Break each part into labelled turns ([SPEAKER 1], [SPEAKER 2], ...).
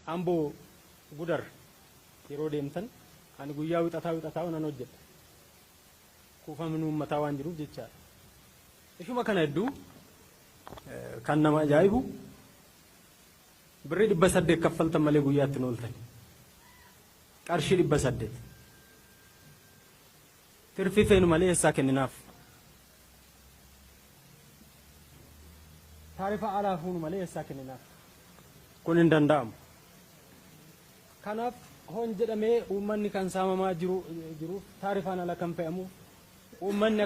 [SPEAKER 1] Amboo Gudar yeroo deemtan ani guyyaa wixataa onan hojjedha. Kuufamni uummataa waan jiruuf jechaadha. Ishuma kana hedduu kan nama ajaa'ibu birrii 800 kaffaltan malee guyyaatti nooltan. Qarshii 800. Tirfii feenu malee eessaa kenninaaf. Taarifa alaa fuunu malee eessaa kenninaaf. Kun hin danda'amu. Kanaaf hon jedhamee uummanni kan saamamaa jiruuf taarifaan ala kan fe'amuuf uummanni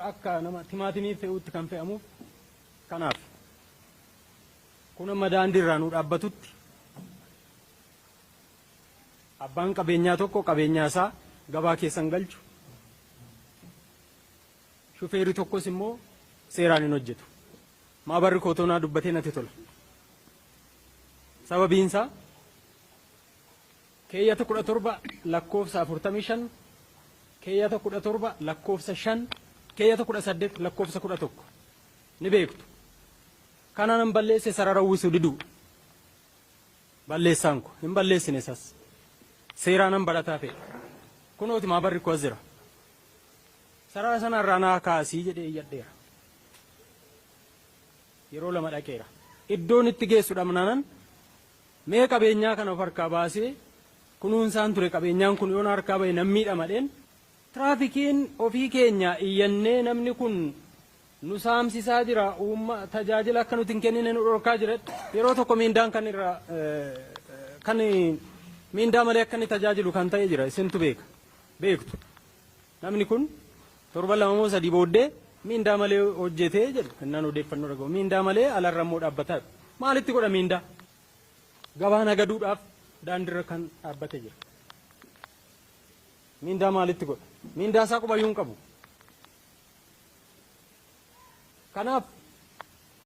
[SPEAKER 1] akka nama timaatimii fe'uutti kan fe'amuuf kanaaf kun amma daandii irraa nu dhaabbatutti abbaan qabeenyaa tokko qabeenyaa isaa gabaa keessan galchu shufeerii tokkos immoo seeraan hin hojjetu. Maabarri kootonaa dubbatee natti tola. Sababiin isaa keeyyata 17 lakkoofsa 45 keeyyata 17 lakkoofsa 5 keeyyata 18 lakkoofsa 11 ni beektu. Kanaan balleesse sarara uwwisuu diduu balleessaan ko hin balleessine isas seeraan barataa fe'e kunooti maabarri koo jira sarara sana irraa naa kaasii jedhee iyyadheera. Yeroo lama dhaqeera iddoon itti geessu dhabnaanan mee qabeenyaa kana of harkaa baasee kunuunsaan ture qabeenyaan kun yoon harkaa bahe nammiidha madheen tiraafikiin ofii keenya iyyannee namni kun nu saamsisaa jira tajaajila akka nuti hin kennine nu dhorkaa jira yeroo tokko miindaan kan irra kan miindaa malee akka inni tajaajilu kan ta'e jira isintu beektu namni kun 7 2 3 booddee miindaa malee hojjetee jedhu kannaan odeeffannoo dhagahu miindaa malee alarra immoo dhaabbataa maalitti godha miindaa gabaa nagaduudhaaf daandirra kan dhaabbatee jira. Miindaa maalitti godha? Miindaa isaa qubayyuu hin qabu. Kanaaf